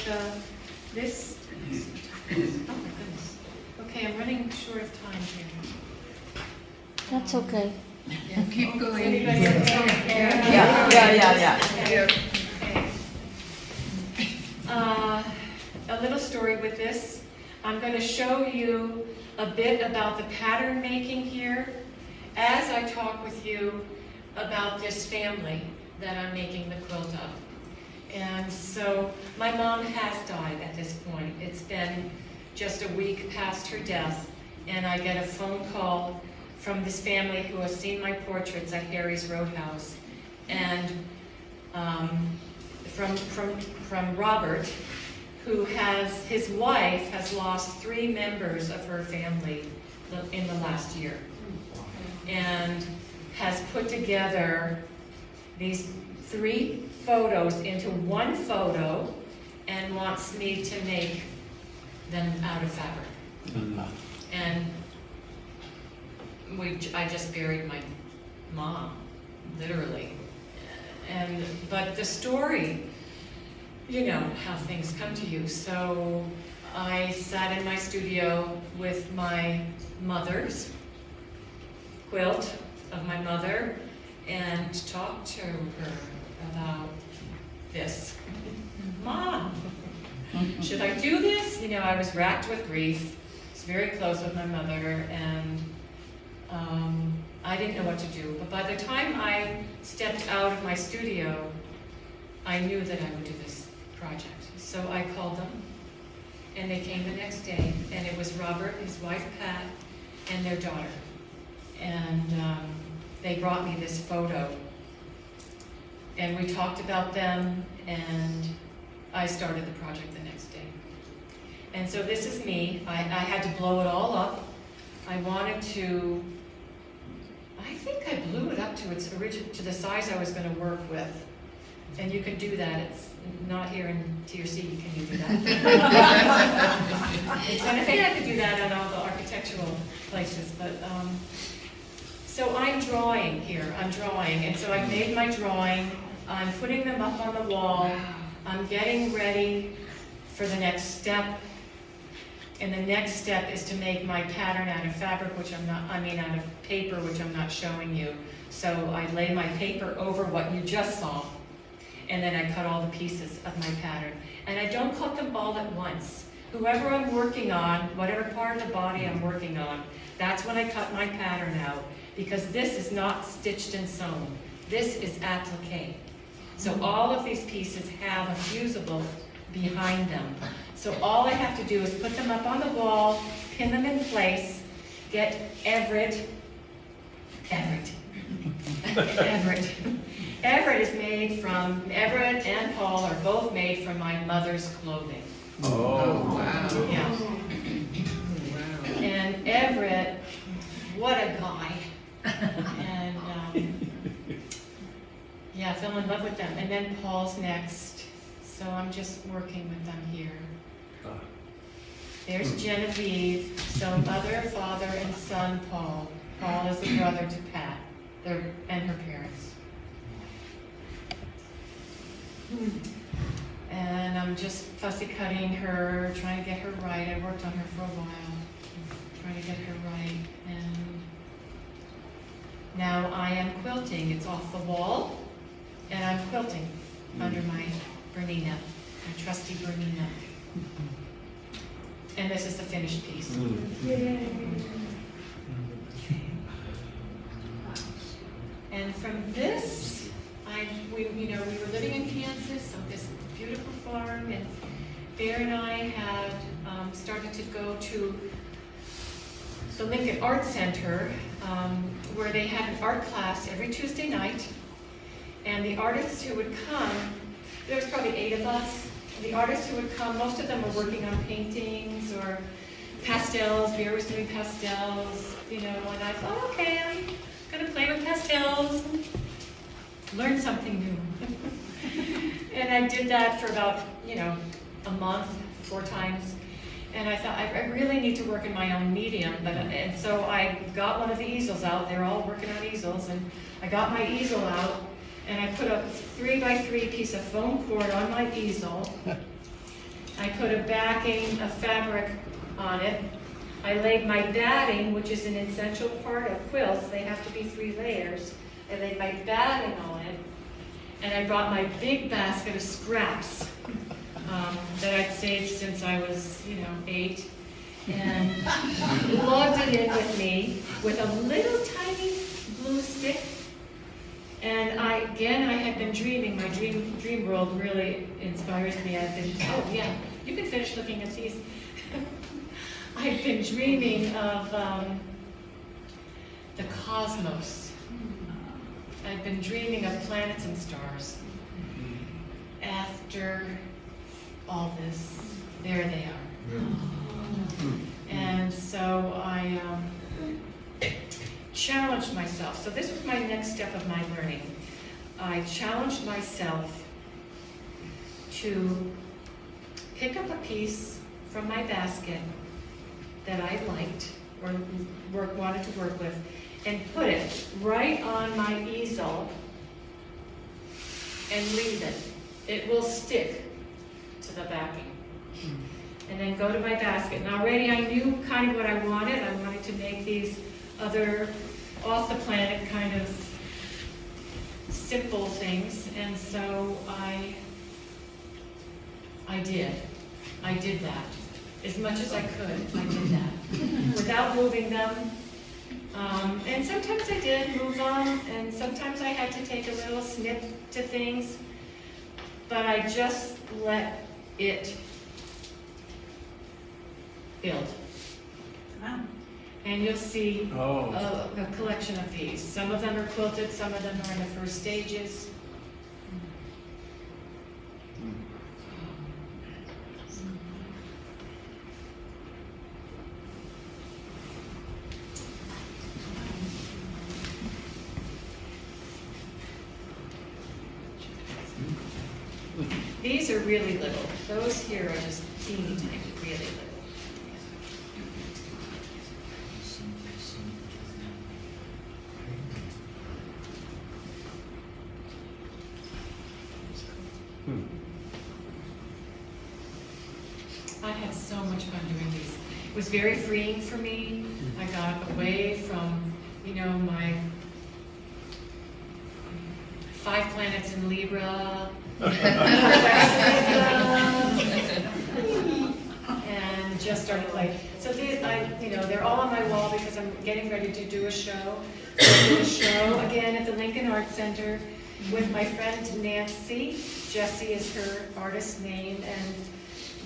this. Oh my goodness. Okay, I'm running short of time here. That's okay. Yeah, keep going. Anybody okay? Yeah. Okay. A little story with this. I'm going to show you a bit about the pattern making here as I talk with you about this family that I'm making the quilt of. And so my mom has died at this point. It's been just a week past her death, and I get a phone call from this family who has seen my portraits at Harry's Roadhouse, and from Robert, who his wife has lost 3 members of her family in the last year, and has put together these 3 photos into one photo and wants me to make them out of fabric. And I just buried my mom, literally. But the story, you know how things come to you. So I sat in my studio with my mother's quilt of my mother and talked to her about this. Mom, should I do this? You know, I was racked with grief. I was very close with my mother, and I didn't know what to do. But by the time I stepped out of my studio, I knew that I would do this project. So I called them, and they came the next day, and it was Robert, his wife Pat, and their daughter. And they brought me this photo. And we talked about them, and I started the project the next day. And so this is me. I had to blow it all up. I wanted to, I think I blew it up to its original, to the size I was going to work with. And you can do that. It's not here in TRC, can you do that? And I think I could do that on all the architectural places, but, so I'm drawing here, I'm drawing, and so I've made my drawing, I'm putting them up on the wall, I'm getting ready for the next step, and the next step is to make my pattern out of fabric, which out of paper, which I'm not showing you. So I lay my paper over what you just saw, and then I cut all the pieces of my pattern. And I don't cut them all at once. Whoever I'm working on, whatever part of the body I'm working on, that's when I cut my pattern out, because this is not stitched and sewn. This is applique. So all of these pieces have a fusible behind them. So all I have to do is put them up on the wall, pin them in place, get Everett is made from, Everett and Paul are both made from my mother's clothing. Oh, wow. Yeah. And Everett, what a guy. And yeah, I fell in love with them. And then Paul's next. So I'm just working with them here. There's Genevieve, so mother, father, and son Paul. Paul is the brother to Pat, and her parents. And I'm just fussy cutting her, trying to get her right. I worked on her for a while, trying to get her right. And now I am quilting. It's off the wall, and I'm quilting under my Bernina, my trusty Bernina. And this is the finished piece. And from this, we were living in Kansas on this beautiful farm, and Bear and I had started to go to the Lincoln Art Center, where they had an art class every Tuesday night. And the artists who would come, there was probably 8 of us. The artists who would come, most of them were working on paintings or pastels. Bear was doing pastels, and I thought, okay, I'm gonna play with pastels, learn something new. And I did that for about, a month, 4 times. And I thought, I really need to work in my own medium. And so I got one of the easels out. They're all working on easels. And I got my easel out, and I put a 3x3 piece of foam cord on my easel. I put a backing of fabric on it. I laid my batting, which is an essential part of quilts. They have to be 3 layers. I laid my batting on it, and I brought my big basket of scraps that I'd saved since I was, 8, and lugged it in with me with a little tiny blue stick. And I had been dreaming. My dream world really inspires me. I've been, you can finish looking at these. I've been dreaming of the cosmos. I've been dreaming of planets and stars. After all this, there they are. And so I challenged myself. So this was my next step of my learning. I challenged myself to pick up a piece from my basket that I liked or wanted to work with, and put it right on my easel and leave it. It will stick to the backing. And then go to my basket. And already I knew kind of what I wanted. I wanted to make these other off-the-planet kind of simple things. And so I did. I did that. As much as I could, I did that. Without moving them. And sometimes I did move them, and sometimes I had to take a little snip to things. But I just let it build. Wow. And you'll see Oh. a collection of these. Some of them are quilted, some of them are in the first stages. These are really little. Those here are just teeny tiny, really little. I had so much fun doing these. It was very freeing for me. I got away from, you know, my 5 planets in Libra, and just started like, so these, they're all on my wall because I'm getting ready to do a show. So I did a show again at the Lincoln Arts Center with my friend Nancy. Jessie is her artist name, and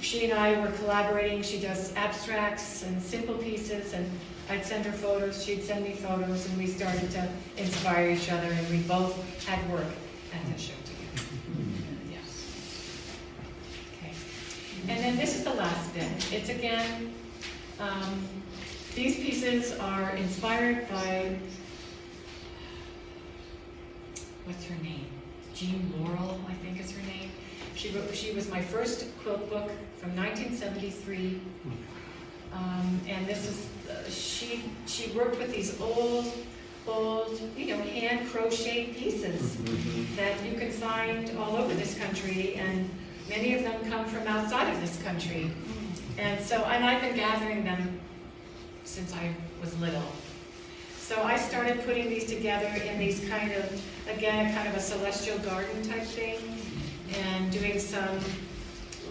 she and I were collaborating. She does abstracts and simple pieces, and I'd send her photos, she'd send me photos, and we started to inspire each other, and we both had work at the show together. Yes. Okay. And then this is the last bit. It's again, these pieces are inspired by, what's her name? Jean Laurel, I think is her name. She was my first quilt book from 1973. And this is, she worked with these old, hand crocheted pieces that you can find all over this country, and many of them come from outside of this country. And so, and I've been gathering them since I was little. So I started putting these together in these kind of, again, kind of a celestial garden type thing, and doing some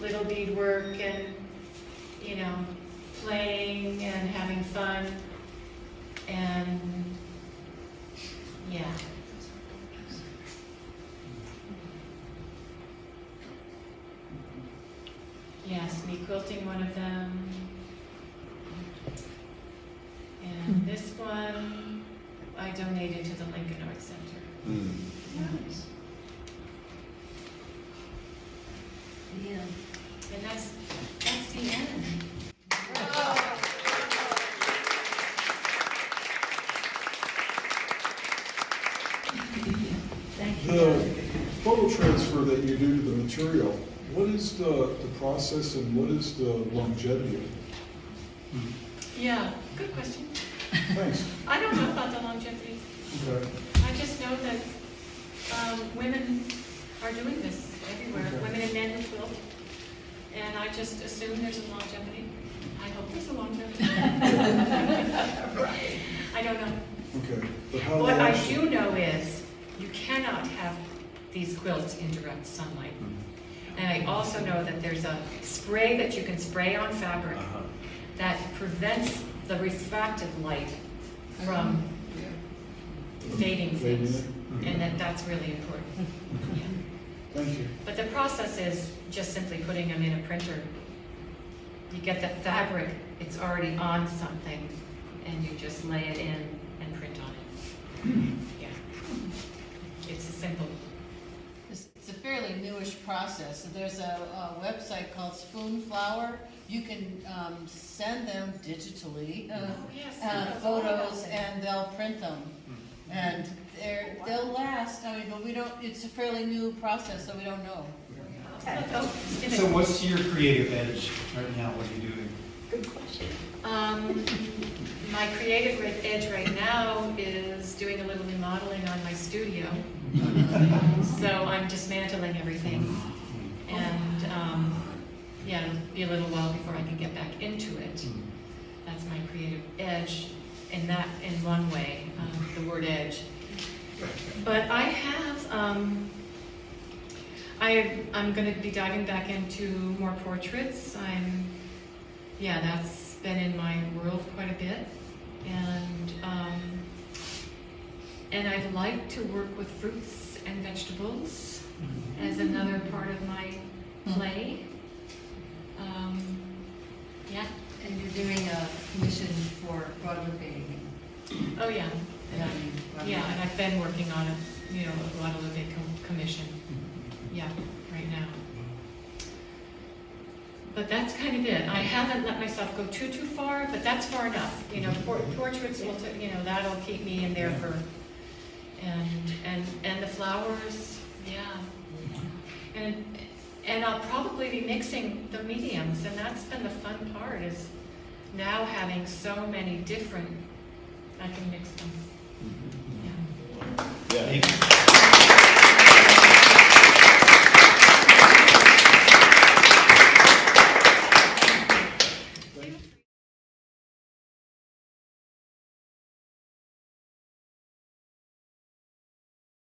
little beadwork and, playing and having fun. And yeah. Yes, me quilting one of them. And this one I donated to the Lincoln Arts Center. Nice. Yeah. And that's the end. Thank you. The photo transfer that you do to the material, what is the process and what is the longevity of it? Yeah, good question. Thanks. I don't know about the longevity. Okay. I just know that women are doing this everywhere. Okay. Women and men who quilt. And I just assume there's a longevity. I hope there's a longevity. I don't know. Okay. But how What do I you do know is you cannot have these quilts in direct sunlight. And I also know that there's a spray that you can spray on fabric that prevents the refracted light from fading things. And that's really important. Yeah. Thank you. But the process is just simply putting them in a printer. You get the fabric, it's already on something, and you just lay it in and print on it. Yeah. It's a simple. It's a fairly newish process. So there's a website called Spoonflower. You can send them digitally, photos, and they'll print them. And they'll last. I mean, but we don't. It's a fairly new process, so we don't know. So what's your creative edge right now? What are you doing? Good question. My creative edge right now is doing a little remodeling on my studio. So I'm dismantling everything, and it'll be a little while before I can get back into it. That's my creative edge, in one way, the word edge. But I have, I'm going to be diving back into more portraits. That's been in my world quite a bit, and I'd like to work with fruits and vegetables as another part of my play. And you're doing a commission for Guadalupe Oh, yeah. Yeah, and I've been working on it, you know, a Guadalupe commission. Yeah, right now. But that's kind of it. I haven't let myself go too far, but that's far enough. You know, portraits will, you know, that'll keep me in there for, and the flowers, yeah. And I'll probably be mixing the mediums, and that's been the fun part, is now having so many different, I can mix them. Yeah. Yeah. Thank you.